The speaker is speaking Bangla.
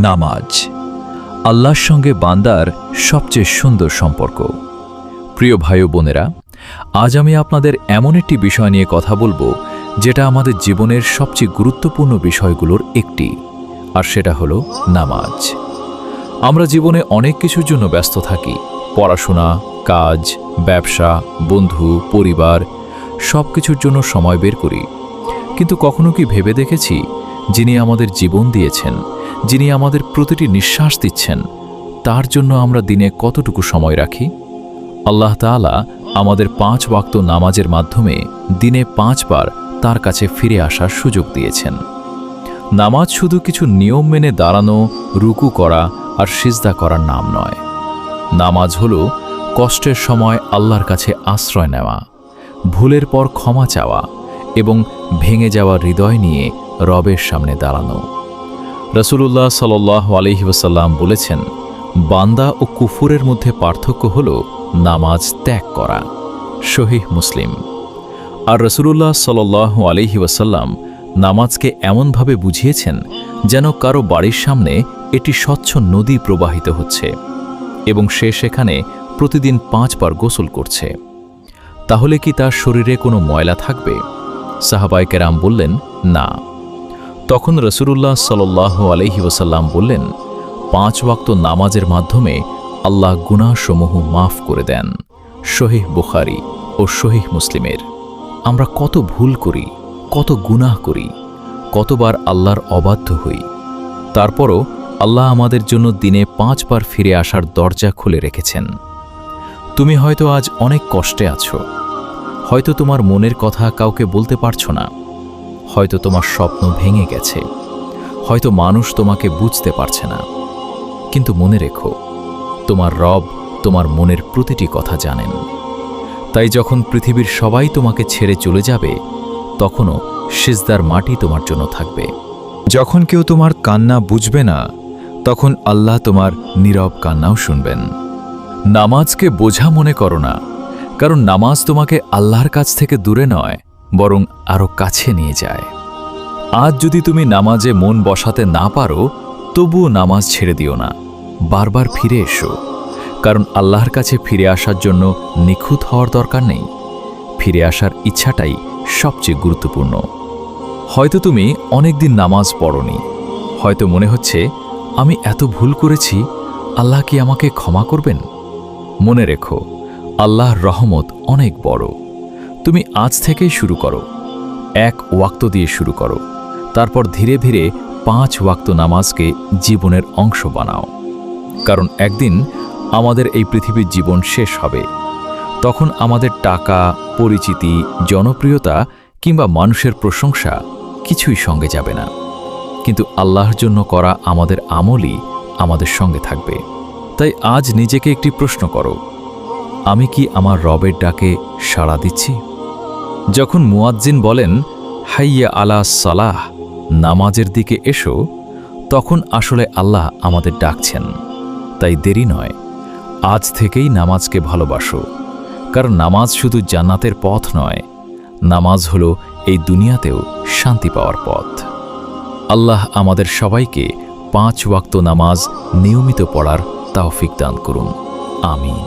নামাজ আল্লাহর সঙ্গে বান্দার সবচেয়ে সুন্দর সম্পর্ক। প্রিয় ভাই ও বোনেরা, আজ আমি আপনাদের এমন একটি বিষয় নিয়ে কথা বলবো যেটা আমাদের জীবনের সবচেয়ে গুরুত্বপূর্ণ বিষয়গুলোর একটি, আর সেটা হলো নামাজ। আমরা জীবনে অনেক কিছুর জন্য ব্যস্ত থাকি, পড়াশোনা, কাজ, ব্যবসা, বন্ধু, পরিবার, সব কিছুর জন্য সময় বের করি। কিন্তু কখনো কি ভেবে দেখেছি, যিনি আমাদের জীবন দিয়েছেন, যিনি আমাদের প্রতিটি নিঃশ্বাস দিচ্ছেন, তার জন্য আমরা দিনে কতটুকু সময় রাখি? আল্লাহ তাআলা আমাদের 5 ওয়াক্ত নামাজের মাধ্যমে দিনে 5 বার তার কাছে ফিরে আসার সুযোগ দিয়েছেন। নামাজ শুধু কিছু নিয়ম মেনে দাঁড়ানো, রুকু করা আর সিজদা করার নাম নয়। নামাজ হলো কষ্টের সময় আল্লাহর কাছে আশ্রয় নেওয়া, ভুলের পর ক্ষমা চাওয়া এবং ভেঙে যাওয়া হৃদয় নিয়ে রবের সামনে দাঁড়ানো। রাসূলুল্লাহ সাল্লাল্লাহু আলাইহি ওয়াসাল্লাম বলেছেন, বান্দা ও কুফুরের মধ্যে পার্থক্য হল নামাজ ত্যাগ করা। সহিহ মুসলিম। আর রাসূলুল্লাহ সাল্লাল্লাহু আলাইহি ওয়াসাল্লাম নামাজকে এমনভাবে বুঝিয়েছেন যেন কারো বাড়ির সামনে এটি স্বচ্ছ নদী প্রবাহিত হচ্ছে এবং সে সেখানে প্রতিদিন 5 বার গোসল করছে। তাহলে কি তার শরীরে কোনো ময়লা থাকবে? সাহাবায়ে কেরাম বললেন, না। তখন রাসূলুল্লাহ সাল্লাল্লাহু আলাইহি ওয়াসাল্লাম বললেন, 5 ওয়াক্ত নামাজের মাধ্যমে আল্লাহ গুনাহসমূহ মাফ করে দেন। সহিহ বুখারী ও সহিহ মুসলিমের। আমরা কত ভুল করি, কত গুনাহ করি, কতবার আল্লাহর অবাধ্য হই। তারপরও আল্লাহ আমাদের জন্য দিনে 5 বার ফিরে আসার দরজা খুলে রেখেছেন। তুমি হয়তো আজ অনেক কষ্টে আছো, হয়তো তোমার মনের কথা কাউকে বলতে পারছো না, হয়তো তোমার স্বপ্ন ভেঙে গেছে, হয়তো মানুষ তোমাকে বুঝতে পারছে না। কিন্তু মনে রেখো, তোমার রব তোমার মনের প্রতিটি কথা জানেন। তাই যখন পৃথিবীর সবাই তোমাকে ছেড়ে চলে যাবে, তখনও সিজদার মাটি তোমার জন্য থাকবে। যখন কেউ তোমার কান্না বুঝবে না, তখন আল্লাহ তোমার নীরব কান্নাও শুনবেন। নামাজকে বোঝা মনে করো না, কারণ নামাজ তোমাকে আল্লাহর কাছ থেকে দূরে নয়, বরং আরও কাছে নিয়ে যায়। আজ যদি তুমি নামাজে মন বসাতে না পারো, তবুও নামাজ ছেড়ে দিও না, বারবার ফিরে এসো। কারণ আল্লাহর কাছে ফিরে আসার জন্য নিখুঁত হওয়ার দরকার নেই, ফিরে আসার ইচ্ছাটাই সবচেয়ে গুরুত্বপূর্ণ। হয়তো তুমি অনেকদিন নামাজ পড়োনি, হয়তো মনে হচ্ছে আমি এত ভুল করেছি, আল্লাহ কি আমাকে ক্ষমা করবেন? মনে রেখো, আল্লাহর রহমত অনেক বড়। তুমি আজ থেকেই শুরু করো, 1 ওয়াক্ত দিয়ে শুরু করো, তারপর ধীরে ধীরে 5 ওয়াক্ত নামাজকে জীবনের অংশ বানাও। কারণ একদিন আমাদের এই পৃথিবীর জীবন শেষ হবে। তখন আমাদের টাকা, পরিচিতি, জনপ্রিয়তা কিংবা মানুষের প্রশংসা কিছুই সঙ্গে যাবে না। কিন্তু আল্লাহর জন্য করা আমাদের আমলই আমাদের সঙ্গে থাকবে। তাই আজ নিজেকে একটি প্রশ্ন করো, আমি কি আমার রবের ডাকে সাড়া দিচ্ছি? যখন মুয়াজ্জিন বলেন, হাইয়া আলা সালাহ, নামাজের দিকে এসো, তখন আসলে আল্লাহ আমাদের ডাকছেন। তাই দেরি নয়, আজ থেকেই নামাজকে ভালোবাসো। কারণ নামাজ শুধু জান্নাতের পথ নয়, নামাজ হলো এই দুনিয়াতেও শান্তি পাওয়ার পথ। আল্লাহ আমাদের সবাইকে 5 ওয়াক্ত নামাজ নিয়মিত পড়ার তৌফিক দান করুন। আমিন।